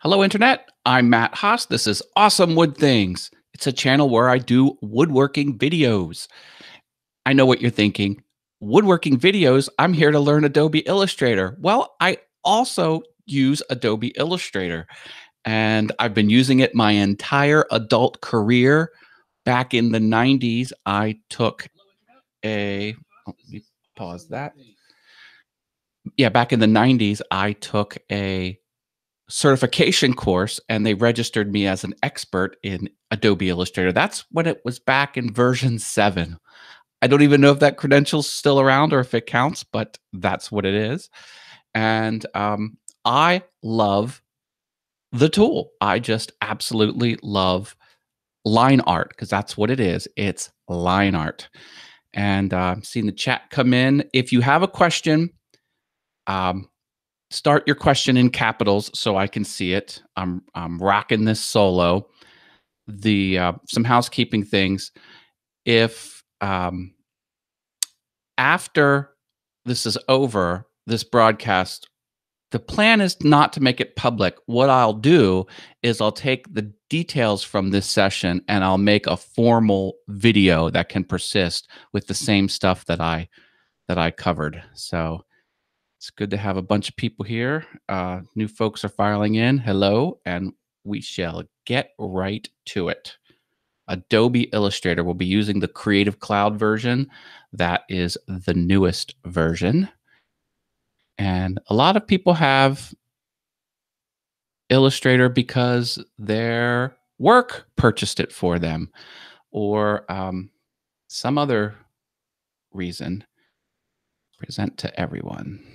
Hello, Internet. I'm Matt Haas. This is Awesome Wood Things. It's a channel where I do woodworking videos. I know what you're thinking. Woodworking videos? I'm here to learn Adobe Illustrator. Well, I also use Adobe Illustrator, and I've been using it my entire adult career. Back in the 90s, I took let me pause that. Yeah, back in the 90s, I took a certification course and they registered me as an expert in Adobe Illustrator. That's when it was back in version 7. I don't even know if that credential's still around or if it counts, but that's what it is. And I love the tool. I just absolutely love line art because that's what it is. It's line art. And I'm seeing the chat come in. If you have a question, um, start your question in capitals so I can see it. I'm rocking this solo. The some housekeeping things. If after this is over, this broadcast, the plan is not to make it public. What I'll do is I'll take the details from this session and I'll make a formal video that can persist with the same stuff that I covered. So it's good to have a bunch of people here. New folks are filing in. Hello, and we shall get right to it. Adobe Illustrator will be using the Creative Cloud version. That is the newest version. And a lot of people have Illustrator because their work purchased it for them or some other reason. Present to everyone.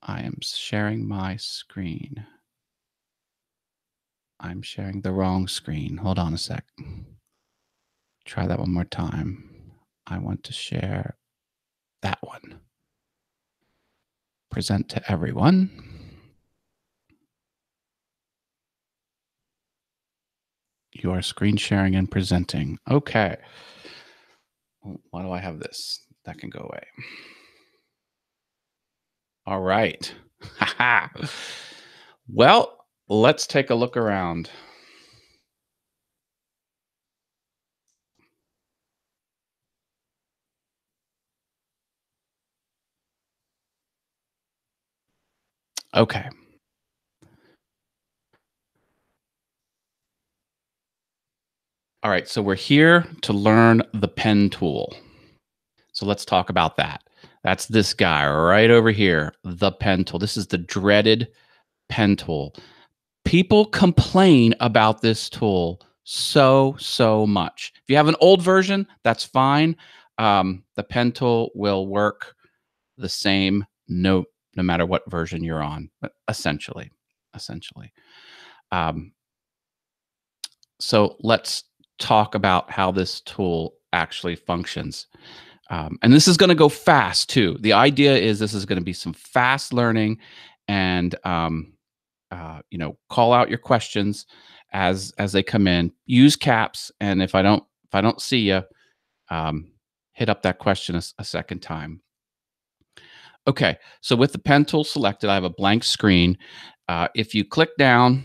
I am sharing my screen. I'm sharing the wrong screen. Hold on a sec. Try that one more time. I want to share that one. Present to everyone. You are screen sharing and presenting. Okay. Why do I have this? That can go away. All right. Well, let's take a look around. Okay. All right. So we're here to learn the pen tool. So let's talk about that. That's this guy right over here, the pen tool. This is the dreaded pen tool. People complain about this tool so much. If you have an old version, that's fine. The pen tool will work the same no matter what version you're on, but essentially. Um, so let's talk about how this tool actually functions. And this is going to go fast too. The idea is this is going to be some fast learning, and call out your questions as they come in. Use caps, and if I don't see you, hit up that question a second time. Okay, so with the pen tool selected, I have a blank screen. If you click down,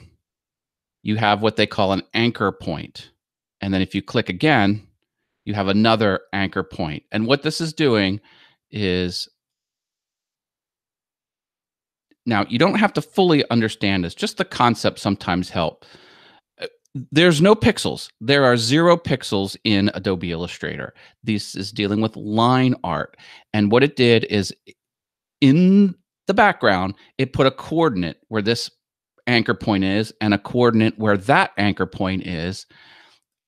you have what they call an anchor point, and then if you click again, you have another anchor point. And what this is doing is, now you don't have to fully understand this, just the concept sometimes help. There's no pixels. There are 0 pixels in Adobe Illustrator. This is dealing with line art. And what it did is, in the background, it put a coordinate where this anchor point is and a coordinate where that anchor point is,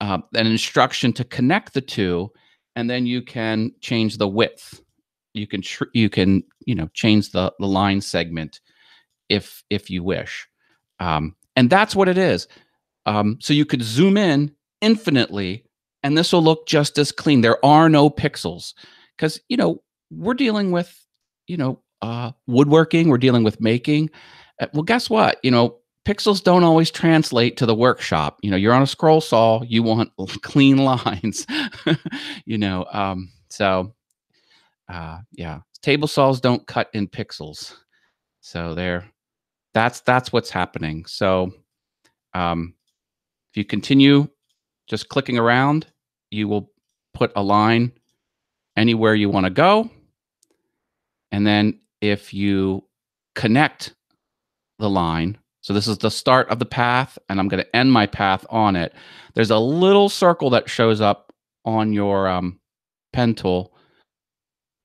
an instruction to connect the two, and then you can change the width. You can change the line segment if you wish. And that's what it is. So you could zoom in infinitely, and this will look just as clean. There are no pixels because, we're dealing with, woodworking. We're dealing with making. Well, guess what? Pixels don't always translate to the workshop. You're on a scroll saw. You want clean lines. Yeah, table saws don't cut in pixels. So That's what's happening. So if you continue just clicking around, you will put a line anywhere you want to go. And then if you connect the line, so this is the start of the path, and I'm going to end my path on it. There's a little circle that shows up on your pen tool,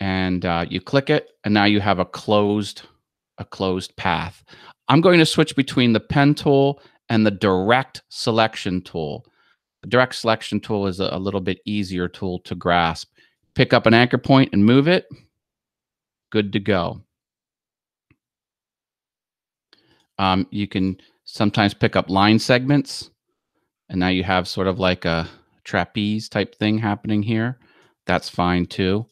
and you click it, and now you have a closed path. I'm going to switch between the pen tool and the direct selection tool. The direct selection tool is a little bit easier tool to grasp. Pick up an anchor point and move it. Good to go. You can sometimes pick up line segments, and now you have sort of like a trapeze type thing happening here. That's fine too.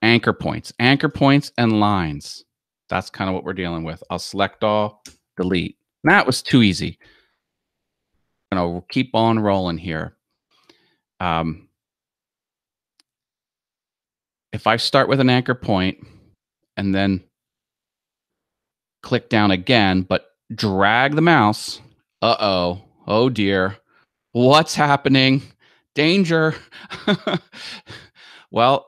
Anchor points and lines. That's kind of what we're dealing with. I'll select all, delete. That was too easy. We'll keep on rolling here. If I start with an anchor point and then click down again, but drag the mouse, oh dear, what's happening? Danger. Well,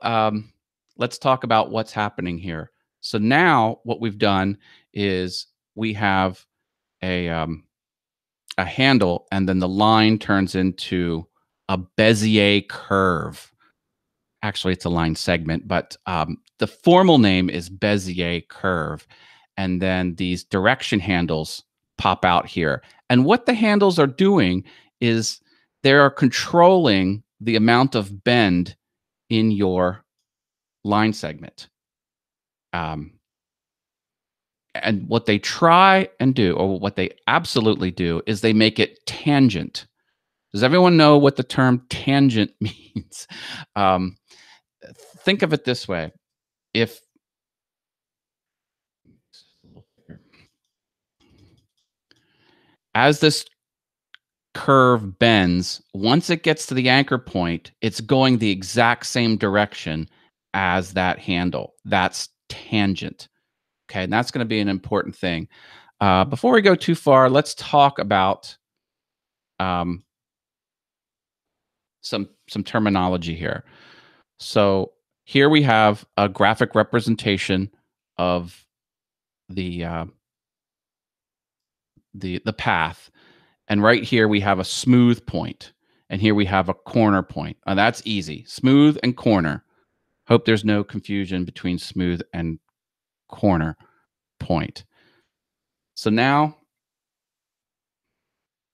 let's talk about what's happening here. So now what we've done is we have a handle, and then the line turns into a Bezier curve. Actually, it's a line segment, but the formal name is Bezier curve. And then these direction handles pop out here. And what the handles are doing is they are controlling the amount of bend in your line segment. And what they try and do, or what they absolutely do, is they make it tangent. Does everyone know what the term tangent means? Um, think of it this way. If as this curve bends, once it gets to the anchor point, it's going the exact same direction as that handle. That's tangent. Okay, and that's going to be an important thing. Before we go too far, let's talk about um, some terminology here. So here we have a graphic representation of the the path, and right here we have a smooth point, and here we have a corner point. That's easy. Smooth and corner. Hope there's no confusion between smooth and corner point. So now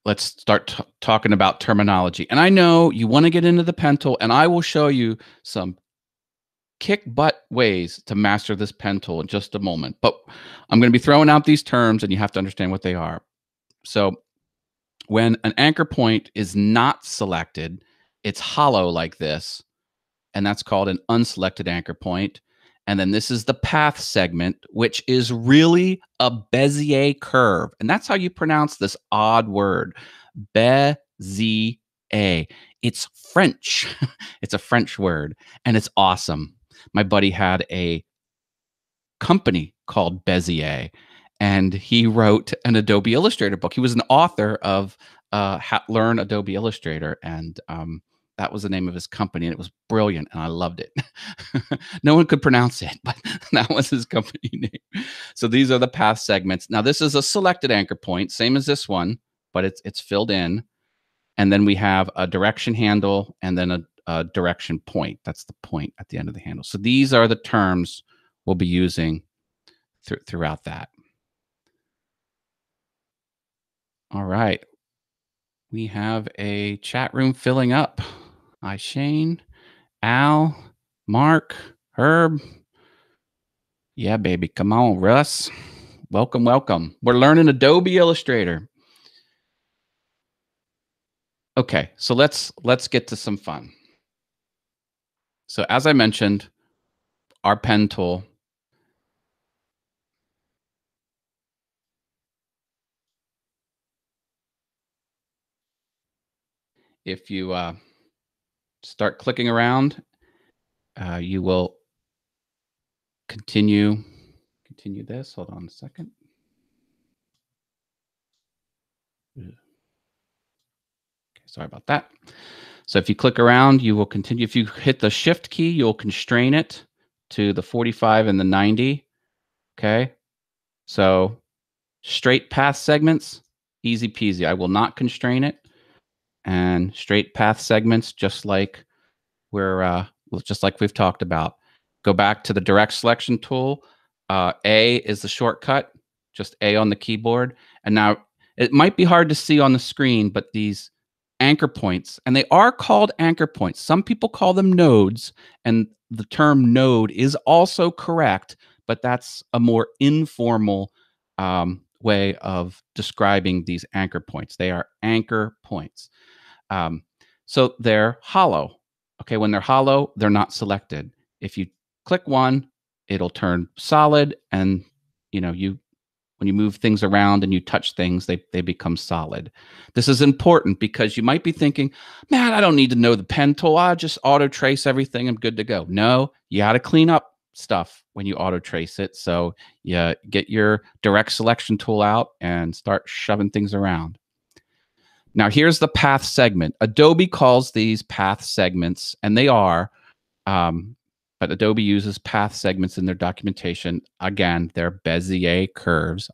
let's start talking about terminology. And I know you want to get into the pen tool, and I will show you some kick butt ways to master this pen tool in just a moment. But I'm going to be throwing out these terms, and you have to understand what they are. So when an anchor point is not selected, it's hollow like this, and that's called an unselected anchor point. And then this is the path segment, which is really a Bezier curve. And that's how you pronounce this odd word, Bezier. It's French. It's a French word, and it's awesome. My buddy had a company called Bezier, and he wrote an Adobe Illustrator book. He was an author of Learn Adobe Illustrator, and that was the name of his company, and it was brilliant, and I loved it. No one could pronounce it, but that was his company name. So these are the path segments. Now this is a selected anchor point, same as this one, but it's filled in. And then we have a direction handle, and then a direction point. That's the point at the end of the handle. So these are the terms we'll be using throughout that. All right. We have a chat room filling up. Hi, Shane, Al, Mark, Herb. Yeah, baby. Come on, Russ. Welcome, welcome. We're learning Adobe Illustrator. Okay, so let's get to some fun. So as I mentioned, our pen tool, if you start clicking around, you will continue this. Hold on a second. Okay, sorry about that. So if you click around, you will continue. If you hit the shift key, you'll constrain it to the 45 and the 90. Okay. So straight path segments, easy peasy. I will not constrain it. And straight path segments, just like we've talked about. Go back to the direct selection tool. A is the shortcut, just A on the keyboard. And now it might be hard to see on the screen, but these anchor points, and they are called anchor points. Some people call them nodes, and the term node is also correct, but that's a more informal way of describing these anchor points. They are anchor points. Um, so they're hollow. Okay, when they're hollow, they're not selected. If you click one, it'll turn solid, and you when you move things around and you touch things, they become solid. This is important because you might be thinking, man, I don't need to know the pen tool. I just auto trace everything. I'm good to go. No, you got to clean up stuff when you auto trace it. So you get your direct selection tool out and start shoving things around. Now, here's the path segment. Adobe calls these path segments, and they are, but Adobe uses path segments in their documentation. Again, they're Bezier curves.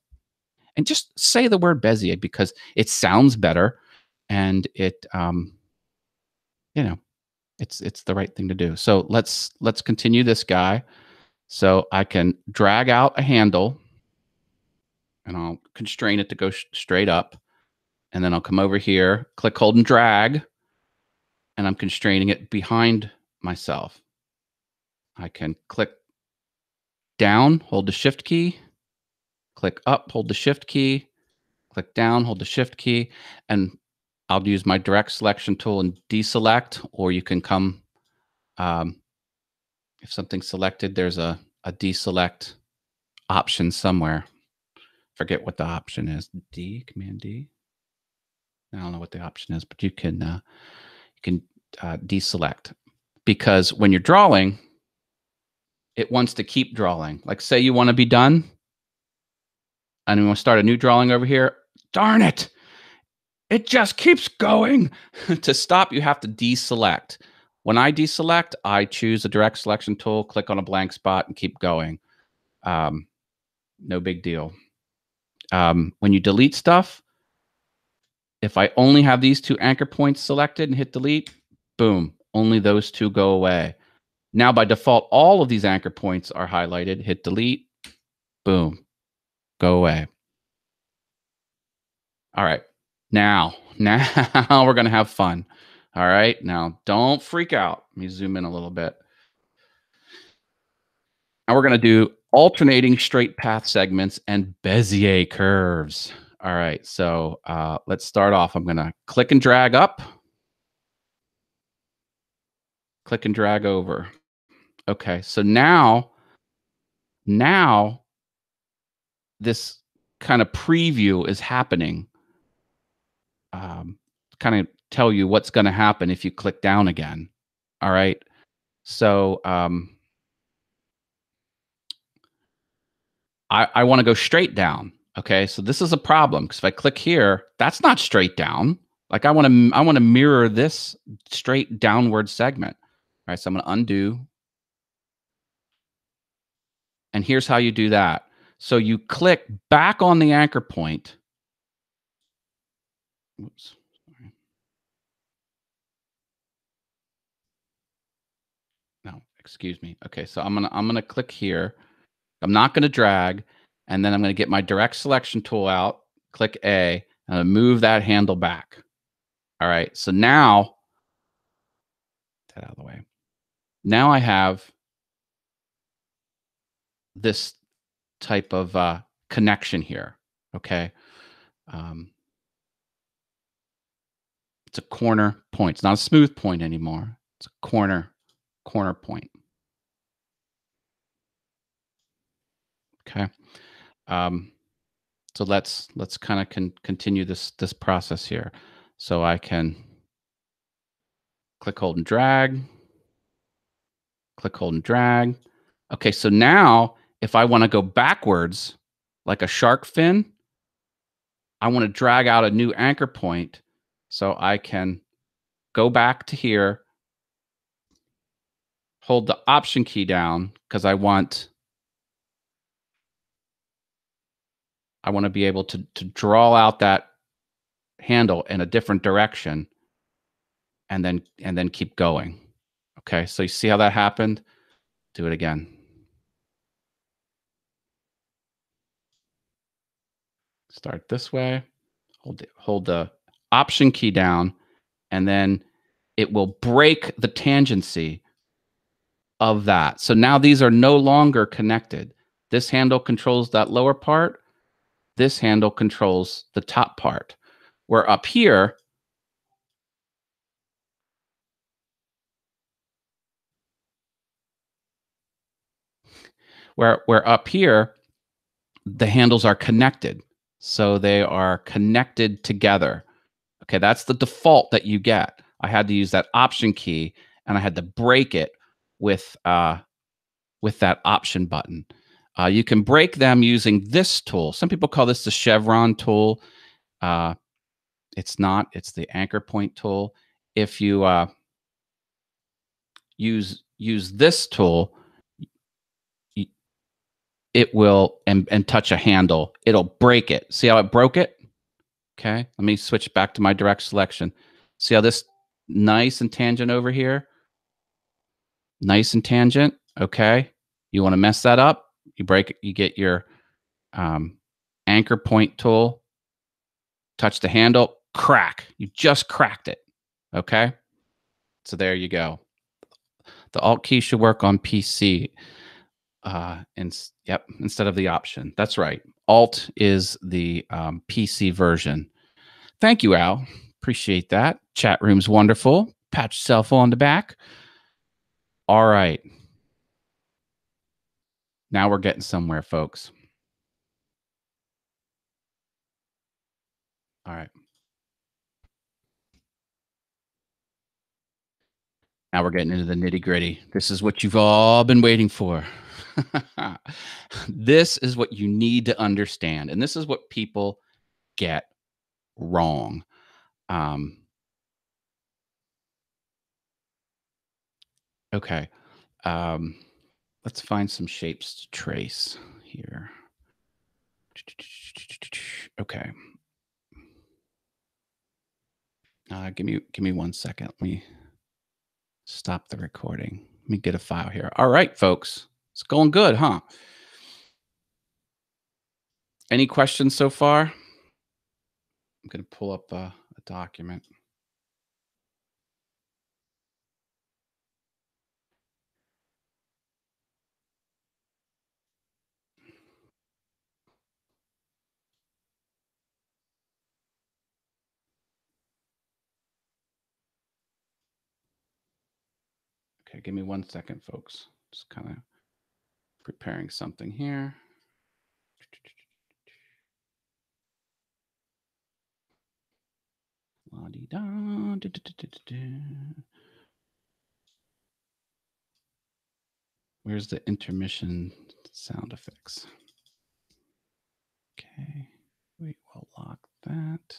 And just say the word Bezier because it sounds better, and you know, it's the right thing to do. So let's continue this guy. So I can drag out a handle, and I'll constrain it to go straight up. And then I'll come over here, click, hold, and drag, and I'm constraining it behind myself. I can click down, hold the shift key, click up, hold the shift key, click down, hold the shift key, and I'll use my direct selection tool and deselect, or you can come, if something's selected, there's a deselect option somewhere. Forget what the option is. Command D. I don't know what the option is, but you can deselect, because when you're drawing, it wants to keep drawing. Like, say you want to be done and we want to start a new drawing over here. Darn it. It just keeps going. To stop, you have to deselect. When I deselect, I choose a direct selection tool, click on a blank spot, and keep going. No big deal. When you delete stuff, if I only have these two anchor points selected and hit delete, boom, only those two go away. Now, by default, all of these anchor points are highlighted. Hit delete, boom, go away. All right. Now we're going to have fun. All right. Now, don't freak out. Let me zoom in a little bit. Now we're going to do alternating straight path segments and Bezier curves. All right. So let's start off. I'm going to click and drag up. Click and drag over. Okay. So now this kind of preview is happening. Kind of tell you what's going to happen if you click down again. All right. So I want to go straight down. Okay. So this is a problem because if I click here, that's not straight down. Like I want to mirror this straight downward segment. All right. So I'm going to undo. And here's how you do that. So you click back on the anchor point. Oops. No, excuse me. Okay, so I'm gonna click here. I'm not gonna drag, and then I'm gonna get my direct selection tool out, click A, and I'm gonna move that handle back. All right, so now, get that out of the way. Now I have this type of connection here. Okay, it's a corner point. It's not a smooth point anymore. It's a corner point. Okay. So let's kind of continue this process here. So I can click, hold, and drag. Click, hold, and drag. Okay, so now if I want to go backwards like a shark fin, I want to drag out a new anchor point so I can go back to here, hold the Option key down because I want to be able to draw out that handle in a different direction and then keep going. Okay, so you see how that happened? Do it again. Start this way. Hold the Option key down, and then it will break the tangency of that. So now these are no longer connected. This handle controls that lower part. This handle controls the top part. Where up here, where up here, the handles are connected. So they are connected together. Okay, that's the default that you get. I had to use that Option key, and I had to break it with that Option button. You can break them using this tool. Some people call this the chevron tool. Uh, it's not. It's the anchor point tool. If you use this tool, it will and touch a handle. It'll break it. See how it broke it? Okay. Let me switch back to my direct selection. See how this nice and tangent over here? Nice and tangent. Okay. You want to mess that up? You break it. You get your anchor point tool. Touch the handle. Crack. You just cracked it. Okay. So there you go. The Alt key should work on PC. Yep, instead of the Option. That's right. Alt is the PC version. Thank you, Al. Appreciate that. Chat room's wonderful. Pat yourself on the back. All right. Now we're getting somewhere, folks. All right. Now we're getting into the nitty gritty. This is what you've all been waiting for. This is what you need to understand. And this is what people get wrong. Okay. Let's find some shapes to trace here. Okay. Give me 1 second. Let me stop the recording. Let me get a file here. All right, folks. It's going good, huh? Any questions so far? I'm going to pull up a document. Okay, give me 1 second, folks. Just kind of preparing something here. Where's the intermission sound effects? Okay, we will lock that.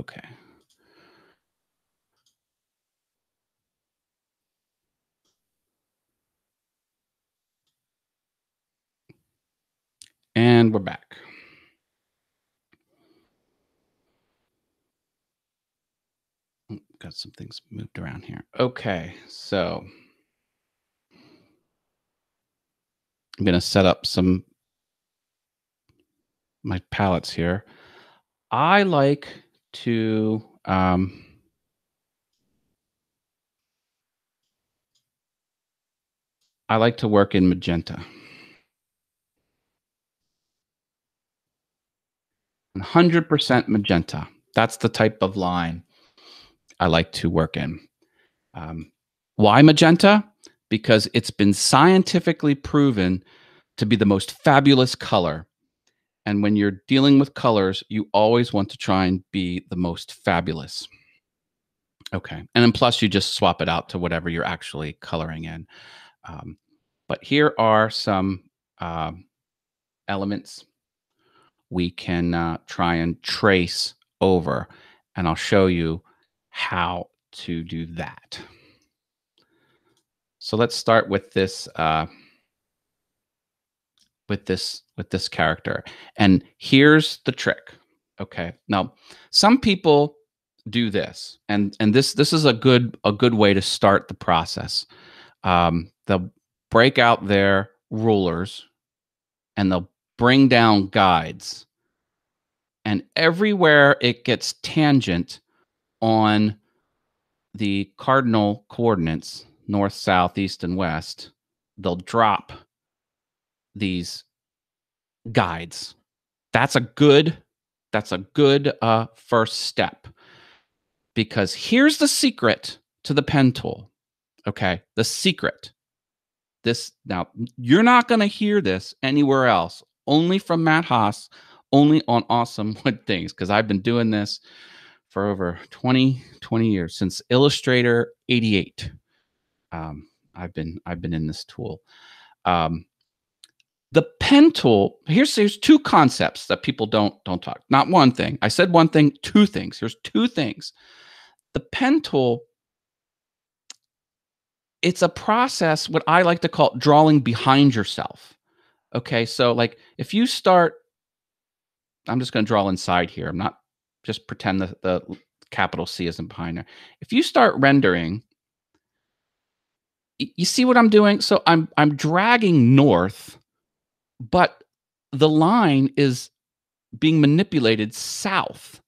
Okay. And we're back. Got some things moved around here. Okay, so I'm going to set up my palettes here. I like to work in magenta. 100% magenta. That's the type of line I like to work in. Why magenta? Because it's been scientifically proven to be the most fabulous color. And when you're dealing with colors, you always want to try and be the most fabulous. Okay. And then plus you just swap it out to whatever you're actually coloring in. But here are some elements we can try and trace over. And I'll show you how to do that. So let's start with this character. And here's the trick. Okay. Now, some people do this, and this is a good way to start the process. They'll break out their rulers and they'll bring down guides, and everywhere it gets tangent on the cardinal coordinates, north, south, east, and west, they'll drop these guides. That's a good first step, because here's the secret to the pen tool. Okay, the secret. This, now, you're not going to hear this anywhere else, only from Matt Haas, only on Awesome Wood Things, because I've been doing this for over 20 years, since Illustrator 88. I've been in this tool. The pen tool, here's two concepts that people don't talk. Not one thing. I said one thing, two things. Here's two things. The pen tool, it's a process, what I like to call drawing behind yourself. Okay, so like if you start, I'm just going to draw inside here. I'm not, just pretend the capital C isn't behind there. If you start rendering, you see what I'm doing? So I'm dragging north, but the line is being manipulated south.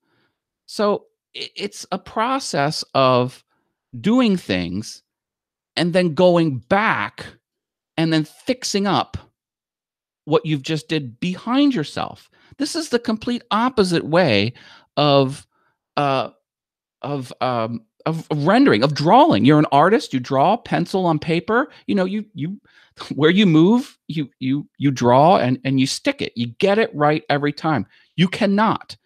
So it's a process of doing things and then going back and then fixing up what you've just did behind yourself. This is the complete opposite way of rendering, of drawing. You're an artist. You draw pencil on paper. You know, you where you move, you draw and you stick it. You get it right every time. You cannot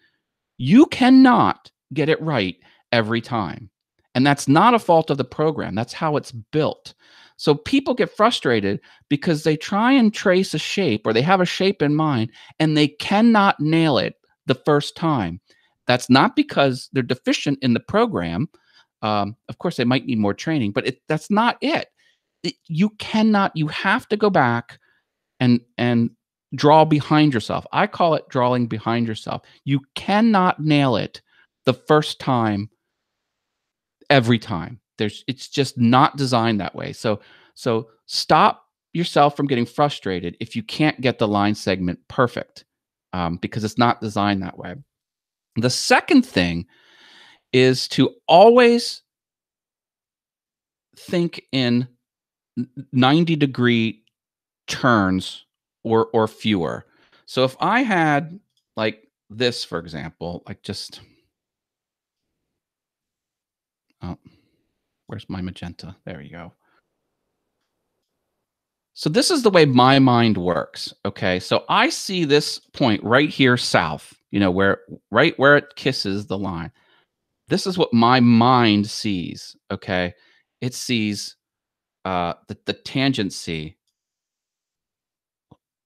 get it right every time. And that's not a fault of the program. That's how it's built. So people get frustrated because they try and trace a shape, or they have a shape in mind and they cannot nail it the first time. That's not because they're deficient in the program. Of course, they might need more training, but that's not it. You cannot. You have to go back and draw behind yourself. I call it drawing behind yourself. You cannot nail it the first time every time. It's just not designed that way. So stop yourself from getting frustrated if you can't get the line segment perfect, because it's not designed that way. The second thing is to always think in 90-degree turns or fewer. So if I had like this, for example, like just, oh, where's my magenta? There you go. So this is the way my mind works. Okay. So I see this point right here south, you know, right where it kisses the line. This is what my mind sees. Okay. It sees the tangency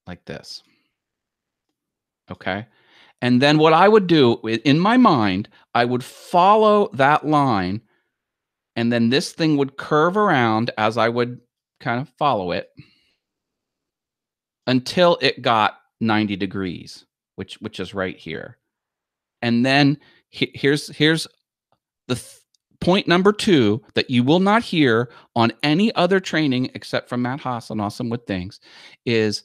like this. Okay. And then what I would do in my mind, I would follow that line, and then this thing would curve around as I would kind of follow it until it got 90 degrees, which is right here. And then here's the point number 2 that you will not hear on any other training except from Matt Haas on Awesome Wood Things is,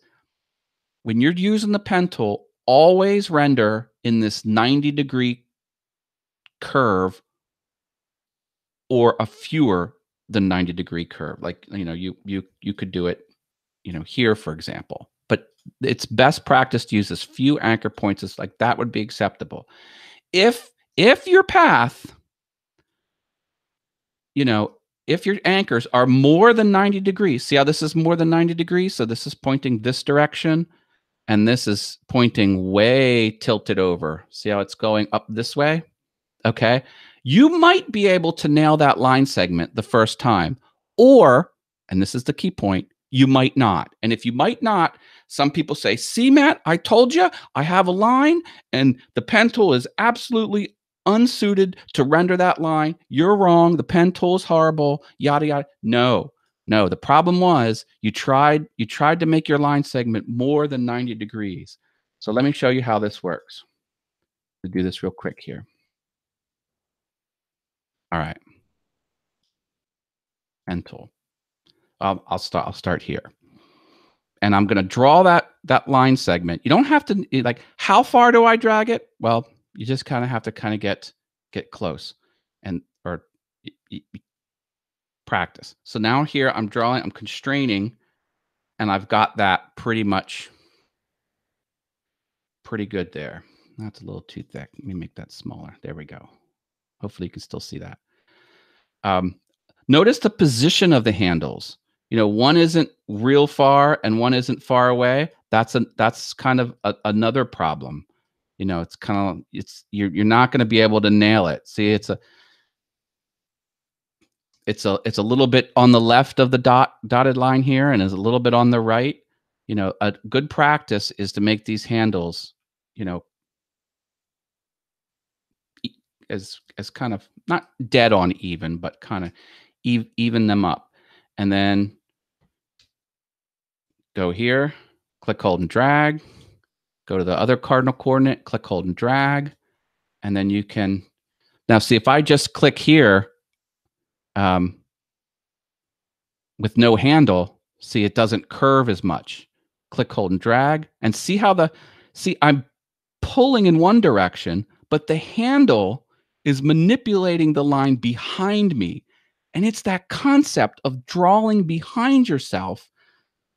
when you're using the pen tool, always render in this 90-degree curve or a fewer than 90-degree curve. Like, you know, you could do it, you know, here, for example. But it's best practice to use as few anchor points as like that would be acceptable. If your path, you know, if your anchors are more than 90 degrees, see how this is more than 90 degrees? So this is pointing this direction, and this is pointing way tilted over. See how it's going up this way? Okay. You might be able to nail that line segment the first time, or, and this is the key point, you might not. And if you might not, some people say, see, Matt, I told you I have a line and the pen tool is absolutely unsuited to render that line. You're wrong. The pen tool is horrible, yada, yada. No, no. The problem was you tried to make your line segment more than 90 degrees. So let me show you how this works. We'll do this real quick here. All right. Pen tool. I'll start here. And I'm going to draw that line segment. You don't have to like, how far do I drag it? Well, you just kind of have to kind of get close and or practice. So now here I'm drawing, I'm constraining, and I've got that pretty much pretty good there. That's a little too thick. Let me make that smaller. There we go. Hopefully you can still see that. Notice the position of the handles. One isn't real far and one isn't far away. That's kind of another problem. It's kind of you're not going to be able to nail it. See, it's a little bit on the left of the dotted line here, and is a little bit on the right. A good practice is to make these handles, as kind of not dead on even, but kind of even them up, and then go here, click, hold, and drag. Go to the other cardinal coordinate, click, hold, and drag, and then you can now see if I just click here with no handle. See, it doesn't curve as much. Click, hold, and drag, and see I'm pulling in one direction, but the handle is manipulating the line behind me. And it's that concept of drawing behind yourself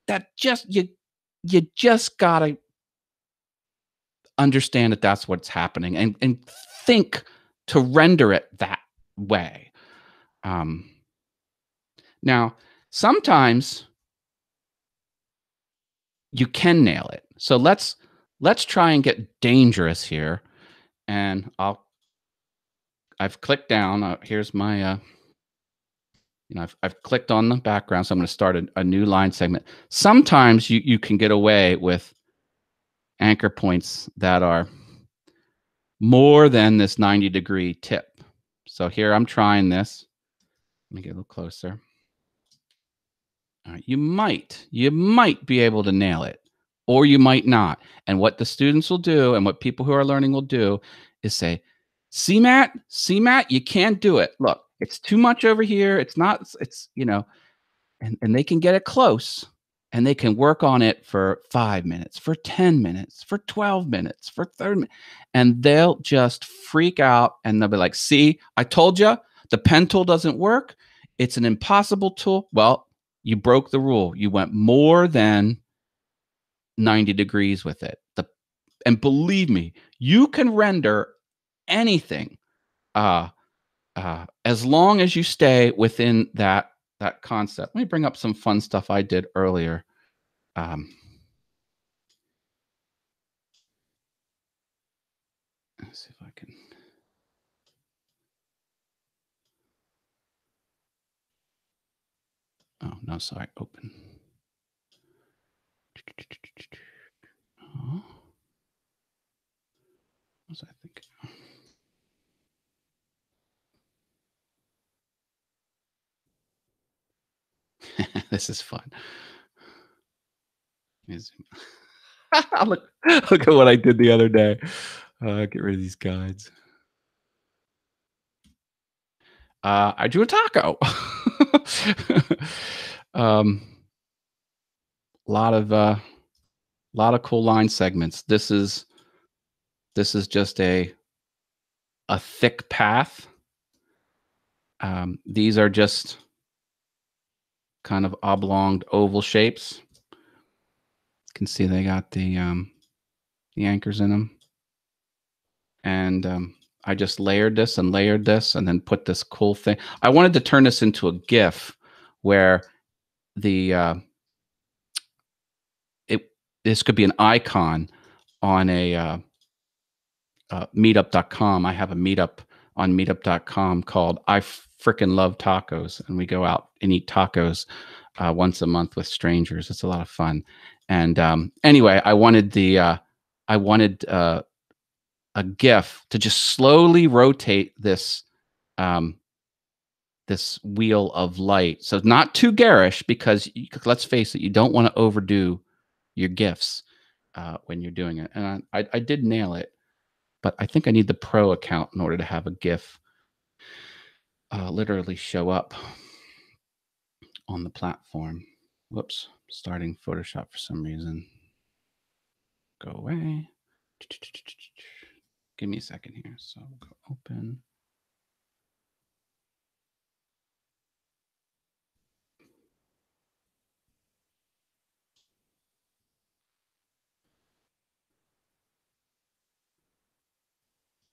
that you just gotta understand that that's what's happening, and think to render it that way. Now, sometimes you can nail it. So let's try and get dangerous here. And I've clicked down. Here's my I've clicked on the background, so I'm going to start a new line segment. Sometimes you can get away with anchor points that are more than this 90-degree tip. So here I'm trying this. Let me get a little closer. All right, you might be able to nail it, or you might not. And what the students will do, and what people who are learning will do, is say, see, Matt, you can't do it. Look, it's too much over here. It's not, and they can get it close, and they can work on it for 5 minutes, for 10 minutes, for 12 minutes, for 30 minutes, and they'll just freak out, and they'll be like, see, I told you, the pen tool doesn't work. It's an impossible tool. Well, you broke the rule. You went more than 90 degrees with it. And believe me, you can render anything as long as you stay within that concept. Let me bring up some fun stuff I did earlier. Let's see if I can. Oh, no, sorry, open. Oh. What was I thinking? This is fun. Look at what I did the other day. Get rid of these guides. I drew a taco. Lot of cool line segments. This is just a thick path. These are just kind of oblong oval shapes. You can see they got the anchors in them. And I just layered this and then put this cool thing. I wanted to turn this into a GIF where this could be an icon on a meetup.com. I have a meetup on meetup.com called I Frickin' Love Tacos, and we go out and eat tacos once a month with strangers. It's a lot of fun. And anyway, I wanted a GIF to just slowly rotate um, this wheel of light. So not too garish, because let's face it, you don't want to overdo your GIFs when you're doing it. And I did nail it, but I think I need the pro account in order to have a GIF literally show up on the platform. Whoops, starting Photoshop for some reason. Go away. Give me a second here. So go open.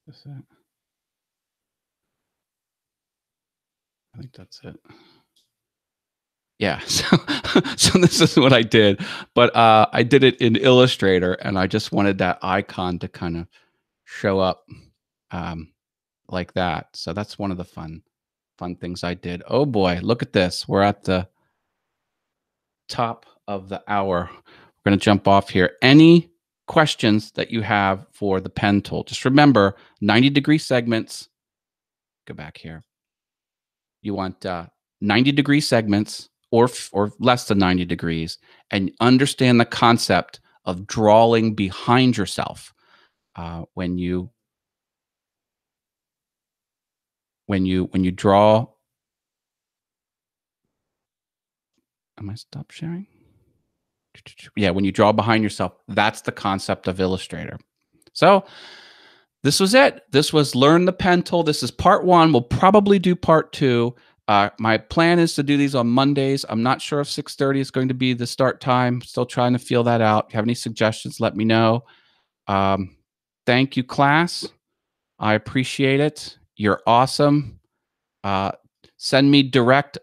Is that? I think that's it. Yeah, so this is what I did, but I did it in Illustrator, and I just wanted that icon to kind of show up um, like that. So that's one of the fun things I did. Oh boy, look at this. We're at the top of the hour. We're going to jump off here. Any questions that you have for the pen tool? Just remember 90-degree segments. Go back here. You want 90-degree segments or less than 90 degrees, and understand the concept of drawing behind yourself when you draw. Am I stop sharing? Yeah, when you draw behind yourself, that's the concept of Illustrator. So this was it. This was Learn the Pen Tool. This is part 1. We'll probably do part 2. My plan is to do these on Mondays. I'm not sure if 6:30 is going to be the start time. Still trying to feel that out. If you have any suggestions, let me know. Thank you, class. I appreciate it. You're awesome. Send me direct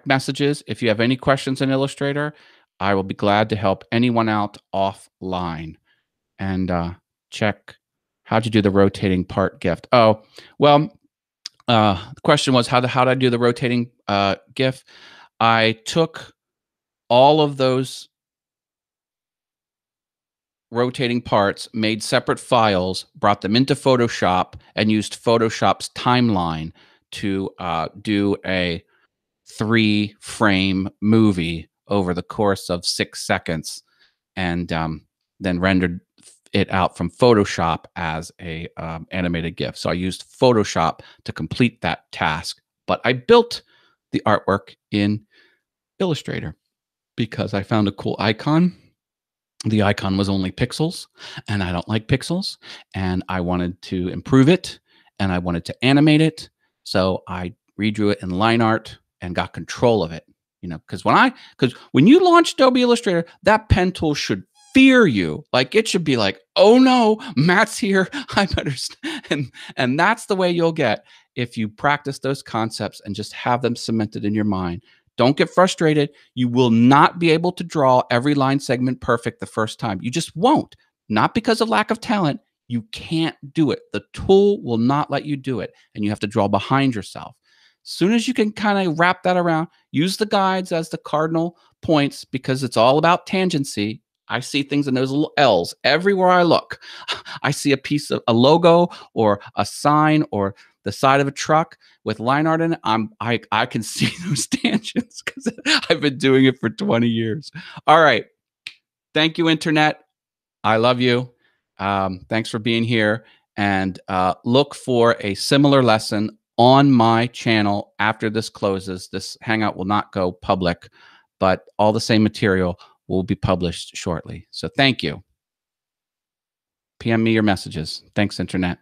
messages if you have any questions in Illustrator. I will be glad to help anyone out offline. And check how'd you do the rotating part gift. Oh, well, the question was how did I do the rotating GIF? I took all of those rotating parts, made separate files, brought them into Photoshop, and used Photoshop's timeline to do a 3-frame movie over the course of 6 seconds, and then rendered it out from Photoshop as a animated GIF. So I used Photoshop to complete that task, but I built the artwork in Illustrator because I found a cool icon. The icon was only pixels, and I don't like pixels, and I wanted to improve it, and I wanted to animate it. So I redrew it in line art and got control of it. You know, because when you launch Adobe Illustrator, that pen tool should fear you. Like, it should be like, oh no, Matt's here. I better. And that's the way you'll get if you practice those concepts and just have them cemented in your mind. Don't get frustrated. You will not be able to draw every line segment perfect the first time. You just won't. Not because of lack of talent. You can't do it. The tool will not let you do it, and you have to draw behind yourself. As soon as you can kind of wrap that around, use the guides as the cardinal points, because it's all about tangency. I see things in those little L's everywhere I look. I see a piece of a logo or a sign or the side of a truck with line art in it. I can see those tangents because I've been doing it for 20 years. All right. Thank you, Internet. I love you. Thanks for being here. And look for a similar lesson on my channel after this closes. This Hangout will not go public, but all the same material will be published shortly. So thank you. PM me your messages. Thanks, Internet.